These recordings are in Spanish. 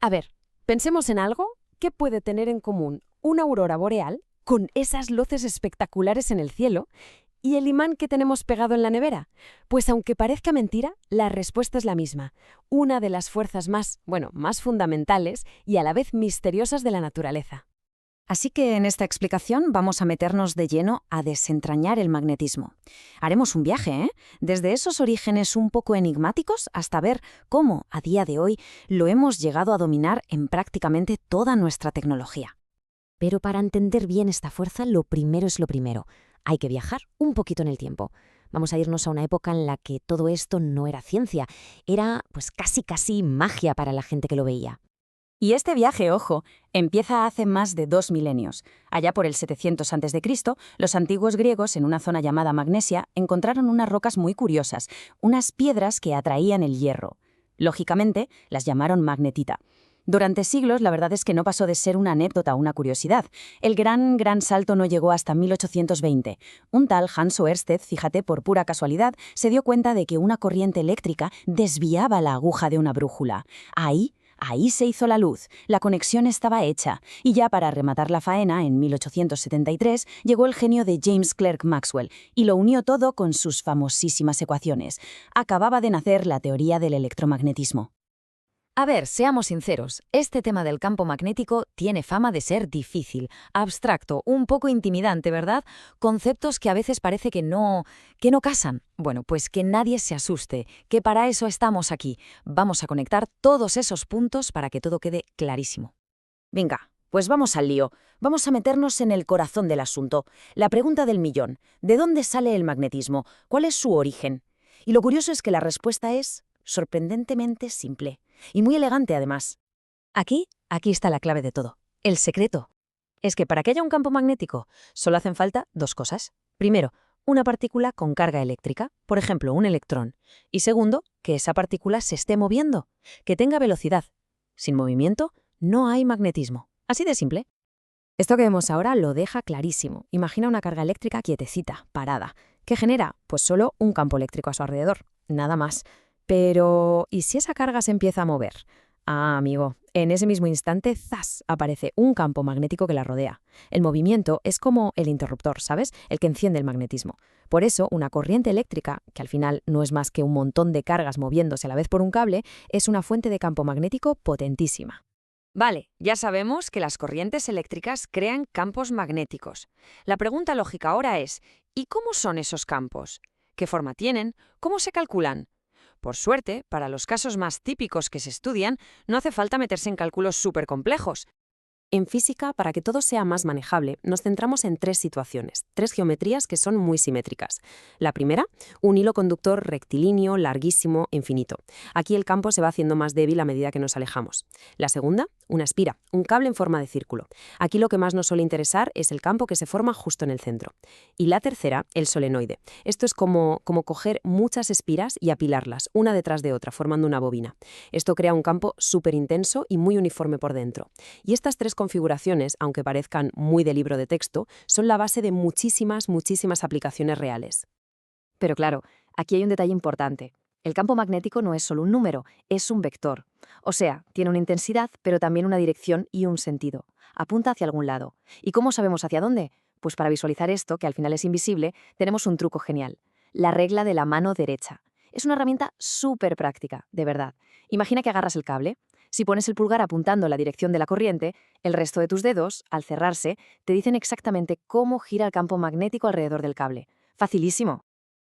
A ver, pensemos en algo que puede tener en común una aurora boreal con esas luces espectaculares en el cielo y el imán que tenemos pegado en la nevera. Pues aunque parezca mentira, la respuesta es la misma. Una de las fuerzas más fundamentales y a la vez misteriosas de la naturaleza. Así que en esta explicación vamos a meternos de lleno a desentrañar el magnetismo. Haremos un viaje, desde esos orígenes un poco enigmáticos hasta ver cómo, a día de hoy, lo hemos llegado a dominar en prácticamente toda nuestra tecnología. Pero para entender bien esta fuerza, lo primero es lo primero. Hay que viajar un poquito en el tiempo. Vamos a irnos a una época en la que todo esto no era ciencia, era pues casi magia para la gente que lo veía. Y este viaje, ojo, empieza hace más de 2 milenios. Allá por el 700 a.C., los antiguos griegos, en una zona llamada Magnesia, encontraron unas rocas muy curiosas, unas piedras que atraían el hierro. Lógicamente, las llamaron magnetita. Durante siglos, la verdad es que no pasó de ser una anécdota o una curiosidad. El gran salto no llegó hasta 1820. Un tal Hans Ørsted, fíjate, por pura casualidad, se dio cuenta de que una corriente eléctrica desviaba la aguja de una brújula. Ahí se hizo la luz, la conexión estaba hecha, y ya para rematar la faena, en 1873, llegó el genio de James Clerk Maxwell y lo unió todo con sus famosísimas ecuaciones. Acababa de nacer la teoría del electromagnetismo. A ver, seamos sinceros, este tema del campo magnético tiene fama de ser difícil, abstracto, un poco intimidante, ¿verdad? Conceptos que a veces parece que no casan. Bueno, pues que nadie se asuste, que para eso estamos aquí. Vamos a conectar todos esos puntos para que todo quede clarísimo. Venga, pues vamos al lío. Vamos a meternos en el corazón del asunto. La pregunta del millón. ¿De dónde sale el magnetismo? ¿Cuál es su origen? Y lo curioso es que la respuesta es sorprendentemente simple. Y muy elegante, además. Aquí está la clave de todo. El secreto es que para que haya un campo magnético solo hacen falta dos cosas. Primero, una partícula con carga eléctrica, por ejemplo, un electrón. Y segundo, que esa partícula se esté moviendo, que tenga velocidad. Sin movimiento, no hay magnetismo. Así de simple. Esto que vemos ahora lo deja clarísimo. Imagina una carga eléctrica quietecita, parada. ¿Qué genera? Pues solo un campo eléctrico a su alrededor. Nada más. Pero, ¿y si esa carga se empieza a mover? Ah, amigo, en ese mismo instante, ¡zas!, aparece un campo magnético que la rodea. El movimiento es como el interruptor, ¿sabes? El que enciende el magnetismo. Por eso, una corriente eléctrica, que al final no es más que un montón de cargas moviéndose a la vez por un cable, es una fuente de campo magnético potentísima. Vale, ya sabemos que las corrientes eléctricas crean campos magnéticos. La pregunta lógica ahora es, ¿y cómo son esos campos? ¿Qué forma tienen? ¿Cómo se calculan? Por suerte, para los casos más típicos que se estudian, no hace falta meterse en cálculos súper complejos. En física, para que todo sea más manejable, nos centramos en tres situaciones, tres geometrías que son muy simétricas. La primera, un hilo conductor rectilíneo, larguísimo, infinito. Aquí el campo se va haciendo más débil a medida que nos alejamos. La segunda, una espira, un cable en forma de círculo. Aquí lo que más nos suele interesar es el campo que se forma justo en el centro. Y la tercera, el solenoide. Esto es como coger muchas espiras y apilarlas, una detrás de otra, formando una bobina. Esto crea un campo súper intenso y muy uniforme por dentro. Y estas tres configuraciones, aunque parezcan muy de libro de texto, son la base de muchísimas aplicaciones reales. Pero claro, aquí hay un detalle importante. El campo magnético no es solo un número, es un vector. O sea, tiene una intensidad, pero también una dirección y un sentido. Apunta hacia algún lado. ¿Y cómo sabemos hacia dónde? Pues para visualizar esto, que al final es invisible, tenemos un truco genial. La regla de la mano derecha. Es una herramienta súper práctica, de verdad. Imagina que agarras el cable. Si pones el pulgar apuntando en la dirección de la corriente, el resto de tus dedos, al cerrarse, te dicen exactamente cómo gira el campo magnético alrededor del cable. Facilísimo.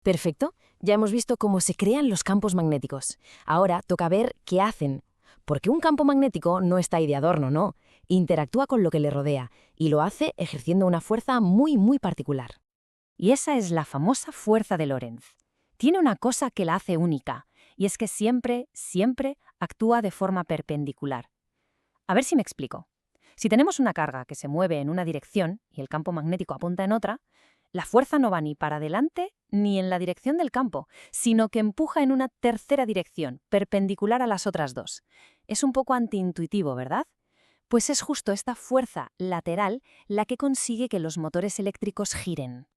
Perfecto, ya hemos visto cómo se crean los campos magnéticos. Ahora toca ver qué hacen. Porque un campo magnético no está ahí de adorno, no. Interactúa con lo que le rodea y lo hace ejerciendo una fuerza muy particular. Y esa es la famosa fuerza de Lorentz. Tiene una cosa que la hace única, y es que siempre actúa de forma perpendicular. A ver si me explico. Si tenemos una carga que se mueve en una dirección y el campo magnético apunta en otra, la fuerza no va ni para adelante ni en la dirección del campo, sino que empuja en una tercera dirección, perpendicular a las otras dos. Es un poco antiintuitivo, ¿verdad? Pues es justo esta fuerza lateral la que consigue que los motores eléctricos giren.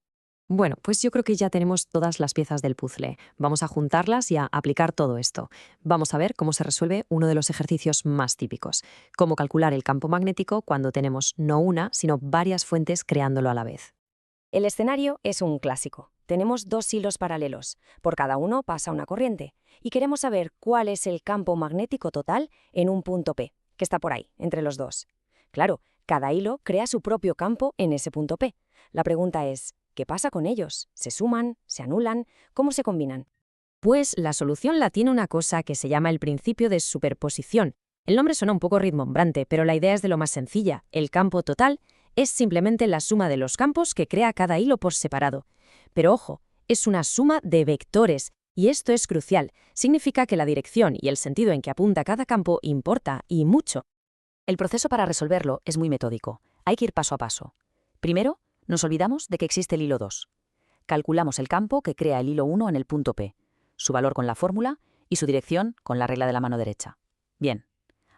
Bueno, pues yo creo que ya tenemos todas las piezas del puzzle. Vamos a juntarlas y a aplicar todo esto. Vamos a ver cómo se resuelve uno de los ejercicios más típicos, cómo calcular el campo magnético cuando tenemos no una, sino varias fuentes creándolo a la vez. El escenario es un clásico. Tenemos dos hilos paralelos. Por cada uno pasa una corriente. Y queremos saber cuál es el campo magnético total en un punto P, que está por ahí, entre los dos. Claro, cada hilo crea su propio campo en ese punto P. La pregunta es, ¿qué pasa con ellos? ¿Se suman? ¿Se anulan? ¿Cómo se combinan? Pues la solución la tiene una cosa que se llama el principio de superposición. El nombre suena un poco rimbombante, pero la idea es de lo más sencilla. El campo total es simplemente la suma de los campos que crea cada hilo por separado. Pero ojo, es una suma de vectores, y esto es crucial. Significa que la dirección y el sentido en que apunta cada campo importa, y mucho. El proceso para resolverlo es muy metódico. Hay que ir paso a paso. Primero, nos olvidamos de que existe el hilo 2. Calculamos el campo que crea el hilo 1 en el punto P, su valor con la fórmula y su dirección con la regla de la mano derecha. Bien,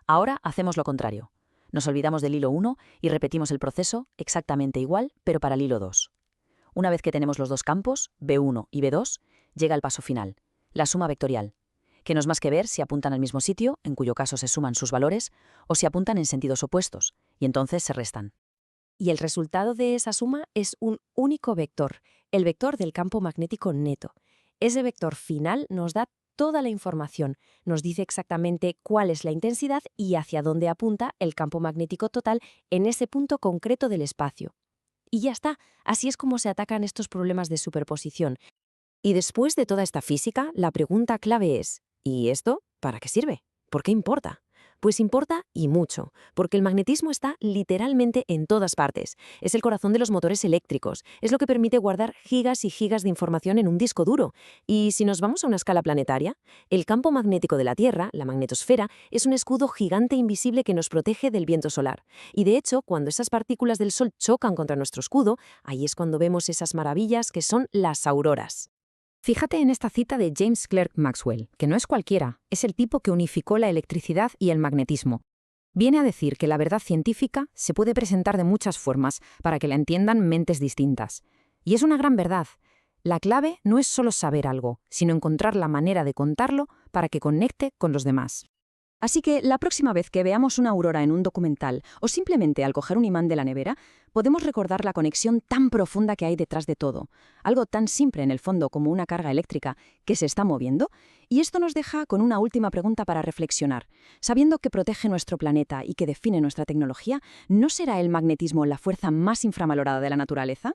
ahora hacemos lo contrario. Nos olvidamos del hilo 1 y repetimos el proceso exactamente igual, pero para el hilo 2. Una vez que tenemos los dos campos, B1 y B2, llega el paso final, la suma vectorial, que no es más que ver si apuntan al mismo sitio, en cuyo caso se suman sus valores, o si apuntan en sentidos opuestos, y entonces se restan. Y el resultado de esa suma es un único vector, el vector del campo magnético neto. Ese vector final nos da toda la información, nos dice exactamente cuál es la intensidad y hacia dónde apunta el campo magnético total en ese punto concreto del espacio. Y ya está, así es como se atacan estos problemas de superposición. Y después de toda esta física, la pregunta clave es, ¿y esto para qué sirve? ¿Por qué importa? Pues importa y mucho, porque el magnetismo está literalmente en todas partes. Es el corazón de los motores eléctricos, es lo que permite guardar gigas y gigas de información en un disco duro. Y si nos vamos a una escala planetaria, el campo magnético de la Tierra, la magnetosfera, es un escudo gigante invisible que nos protege del viento solar. Y de hecho, cuando esas partículas del Sol chocan contra nuestro escudo, ahí es cuando vemos esas maravillas que son las auroras. Fíjate en esta cita de James Clerk Maxwell, que no es cualquiera, es el tipo que unificó la electricidad y el magnetismo. Viene a decir que la verdad científica se puede presentar de muchas formas para que la entiendan mentes distintas. Y es una gran verdad. La clave no es solo saber algo, sino encontrar la manera de contarlo para que conecte con los demás. Así que la próxima vez que veamos una aurora en un documental o simplemente al coger un imán de la nevera, podemos recordar la conexión tan profunda que hay detrás de todo, algo tan simple en el fondo como una carga eléctrica que se está moviendo, y esto nos deja con una última pregunta para reflexionar. Sabiendo que protege nuestro planeta y que define nuestra tecnología, ¿no será el magnetismo la fuerza más infravalorada de la naturaleza?